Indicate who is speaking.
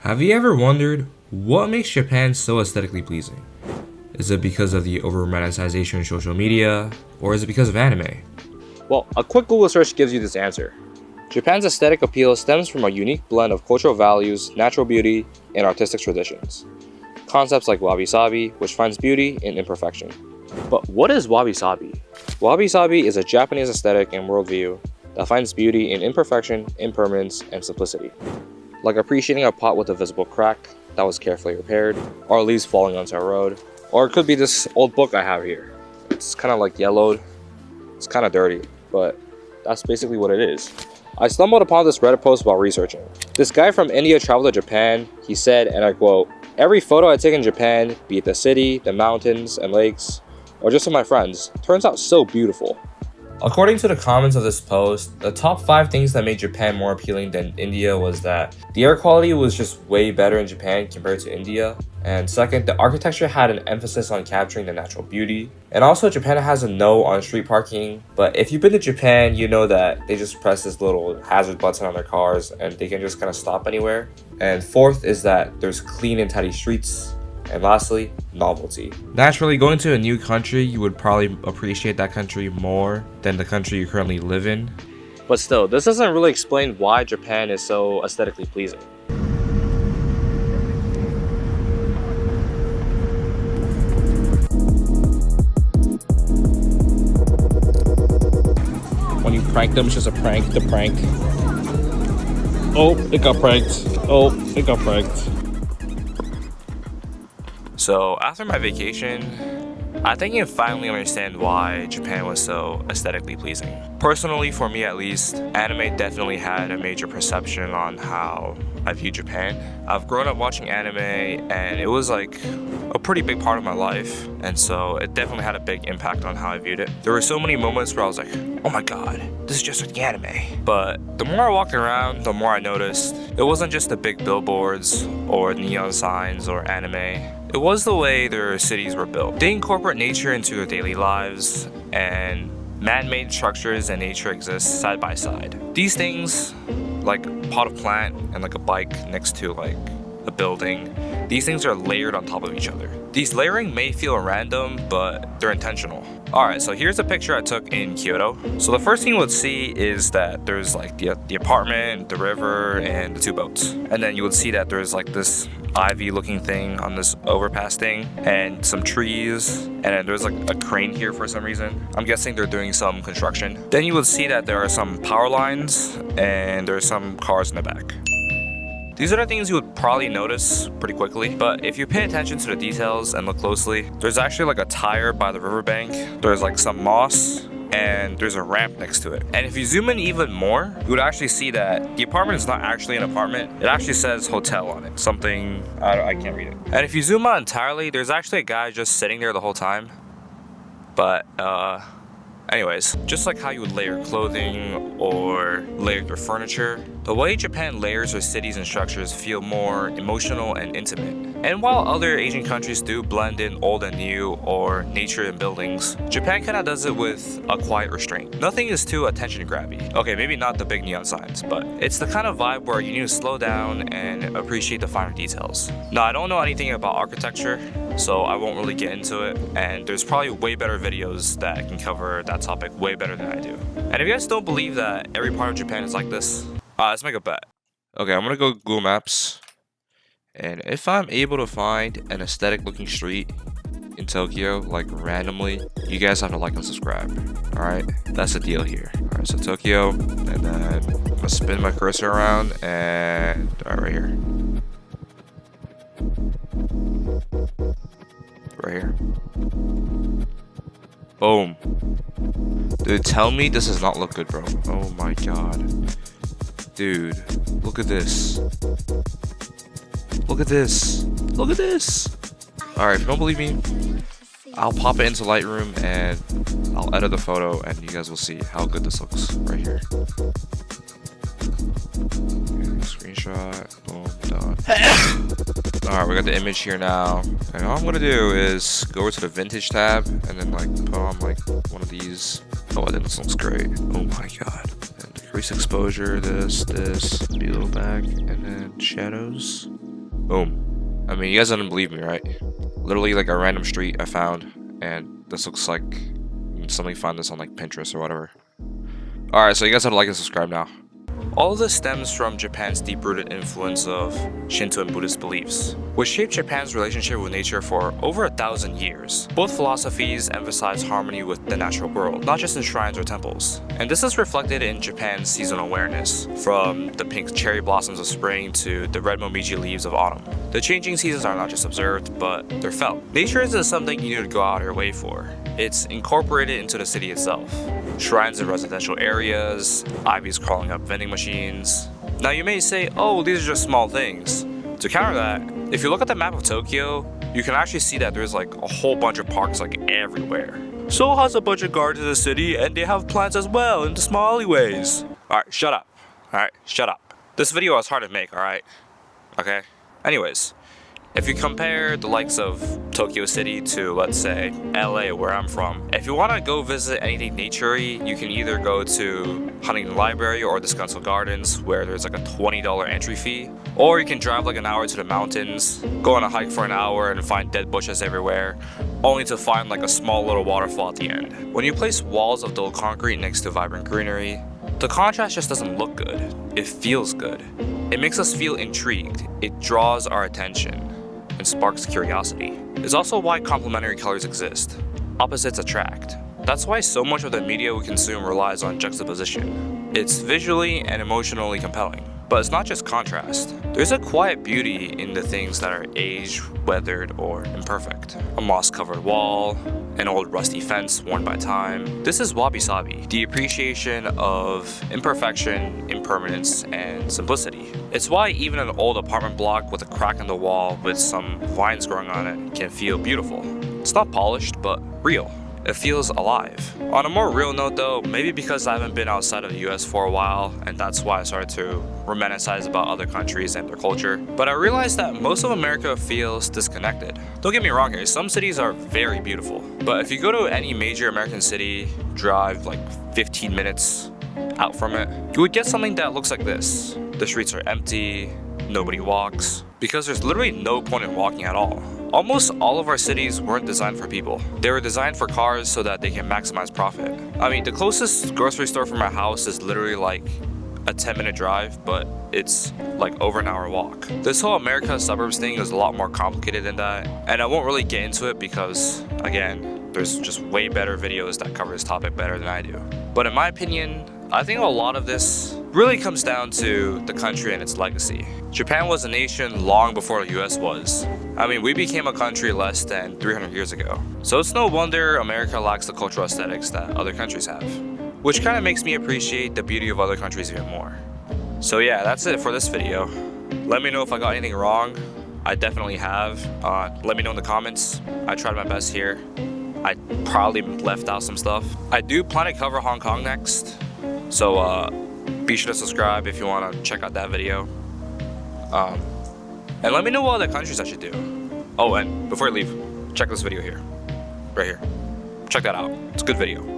Speaker 1: Have you ever wondered what makes Japan so aesthetically pleasing? Is it because of the over-romanticization of social media, or is it because of anime?
Speaker 2: Well, a quick Google search gives you this answer. Japan's aesthetic appeal stems from a unique blend of cultural values, natural beauty, and artistic traditions. Concepts like wabi-sabi, which finds beauty in imperfection. But what is wabi-sabi? Wabi-sabi is a Japanese aesthetic and worldview that finds beauty in imperfection, impermanence, and simplicity. Like appreciating a pot with a visible crack that was carefully repaired, or leaves falling onto a road. Or it could be this old book I have here. It's kind of like yellowed. It's kind of dirty, but that's basically what it is. I stumbled upon this Reddit post while researching. This guy from India traveled to Japan. He said, and I quote, "Every photo I take in Japan, be it the city, the mountains and lakes, or just with my friends, turns out so beautiful."
Speaker 1: According to the comments of this post, the top 5 things that made Japan more appealing than India was that the air quality was just way better in Japan compared to India. And second, the architecture had an emphasis on capturing the natural beauty. And also, Japan has a no on street parking. But if you've been to Japan, you know that they just press this little hazard button on their cars and they can just kind of stop anywhere. And fourth is that there's clean and tidy streets. And lastly, novelty. Naturally, going to a new country, you would probably appreciate that country more than the country you currently live in.
Speaker 2: But still, this doesn't really explain why Japan is so aesthetically pleasing.
Speaker 3: When you prank them, it's just a prank to prank. Oh, it got pranked. Oh, it got pranked.
Speaker 1: So after my vacation, I think you finally understand why Japan was so aesthetically pleasing. Personally, for me at least, anime definitely had a major perception on how I view Japan. I've grown up watching anime and it was like a pretty big part of my life, and so it definitely had a big impact on how I viewed it. There were so many moments where I was like, oh my god, this is just like the anime. But the more I walked around, the more I noticed it wasn't just the big billboards or neon signs or anime. It was the way their cities were built. They incorporate nature into their daily lives, and man-made structures and nature exist side by side. These things, like a pot of plant and like a bike next to like a building, these things are layered on top of each other. These layering may feel random, but they're intentional. Alright, so here's a picture I took in Kyoto. So the first thing you would see is that there's like the apartment, the river, and the 2 boats. And then you would see that there's like this ivy looking thing on this overpass thing, and some trees, and then there's like a crane here for some reason. I'm guessing they're doing some construction. Then you would see that there are some power lines, and there's some cars in the back. These are the things you would probably notice pretty quickly, but if you pay attention to the details and look closely, there's actually like a tire by the riverbank, there's like some moss, and there's a ramp next to it. And if you zoom in even more, you would actually see that the apartment is not actually an apartment. It actually says hotel on it. Something, I can't read it. And if you zoom out entirely, there's actually a guy just sitting there the whole time. But, anyways, just like how you would layer clothing or layer your furniture, the way Japan layers their cities and structures feel more emotional and intimate. And while other Asian countries do blend in old and new or nature and buildings, Japan kinda does it with a quiet restraint. Nothing is too attention grabby. Okay, maybe not the big neon signs, but it's the kind of vibe where you need to slow down and appreciate the finer details. Now, I don't know anything about architecture, so I won't really get into it, and there's probably way better videos that can cover that topic way better than I do. And if you guys don't believe that every part of Japan is like this, let's make a bet. Okay, I'm gonna go Google Maps, and if I'm able to find an aesthetic looking street in Tokyo, like randomly, you guys have to like and subscribe. Alright, that's the deal here. Alright, so Tokyo, and then I'm gonna spin my cursor around, and right here. Right here. Boom. Dude, tell me this does not look good, bro. Oh my god. Dude, look at this. Look at this. Look at this. Alright, if you don't believe me, I'll pop it into Lightroom and I'll edit the photo and you guys will see how good this looks right here. Okay, screenshot. Boom, done. Alright, we got the image here now. And all I'm gonna do is go over to the vintage tab and then like put on like one of these. Oh, this looks great. Oh my god. And decrease exposure, this, be a little back, and then shadows.
Speaker 2: Boom. I mean, you guys didn't believe me, right? Literally like a random street I found, and this looks like somebody found this on like Pinterest or whatever. Alright, so you guys have to like and subscribe now. All of this stems from Japan's deep-rooted influence of Shinto and Buddhist beliefs, which shaped Japan's relationship with nature for over 1,000 years. Both philosophies emphasize harmony with the natural world, not just in shrines or temples. And this is reflected in Japan's seasonal awareness, from the pink cherry blossoms of spring to the red momiji leaves of autumn. The changing seasons are not just observed, but they're felt. Nature isn't something you need to go out of your way for. It's incorporated into the city itself. Shrines in residential areas, ivies crawling up vending machines. Now you may say, oh, these are just small things. To counter that, if you look at the map of Tokyo, you can actually see that there's like a whole bunch of parks like everywhere. Seoul has a bunch of gardens in the city, and they have plants as well in the small alleyways. Alright, shut up. Alright, shut up. This video was hard to make, alright? Okay? Anyways, if you compare the likes of Tokyo City to, let's say, LA, where I'm from, if you want to go visit anything nature-y, you can either go to Huntington Library or the Scunzel Gardens, where there's like a $20 entry fee, or you can drive like an hour to the mountains, go on a hike for an hour and find dead bushes everywhere, only to find like a small little waterfall at the end. When you place walls of dull concrete next to vibrant greenery, the contrast just doesn't look good. It feels good. It makes us feel intrigued. It draws our attention and sparks curiosity. It's also why complementary colors exist. Opposites attract. That's why so much of the media we consume relies on juxtaposition. It's visually and emotionally compelling. But it's not just contrast. There's a quiet beauty in the things that are aged, weathered, or imperfect. A moss-covered wall, an old rusty fence worn by time. This is wabi-sabi, the appreciation of imperfection, impermanence, and simplicity. It's why even an old apartment block with a crack in the wall with some vines growing on it can feel beautiful. It's not polished, but real. It feels alive. On a more real note though, maybe because I haven't been outside of the US for a while, and that's why I started to romanticize about other countries and their culture, but I realized that most of America feels disconnected. Don't get me wrong here, some cities are very beautiful, but if you go to any major American city, drive like 15 minutes out from it, you would get something that looks like this. The streets are empty, nobody walks, because there's literally no point in walking at all. Almost all of our cities weren't designed for people. They were designed for cars so that they can maximize profit. I mean, the closest grocery store from my house is literally like a 10-minute drive, but it's like over an hour walk. This whole America suburbs thing is a lot more complicated than that, and I won't really get into it because, again, there's just way better videos that cover this topic better than I do. But in my opinion, I think a lot of this really comes down to the country and its legacy. Japan was a nation long before the US was. I mean, we became a country less than 300 years ago. So it's no wonder America lacks the cultural aesthetics that other countries have, which kind of makes me appreciate the beauty of other countries even more. So yeah, that's it for this video. Let me know if I got anything wrong. I definitely have. Let me know in the comments. I tried my best here. I probably left out some stuff. I do plan to cover Hong Kong next, so be sure to subscribe if you want to check out that video. And let me know what other countries I should do. Oh, and before I leave, check this video here. Right here. Check that out. It's a good video.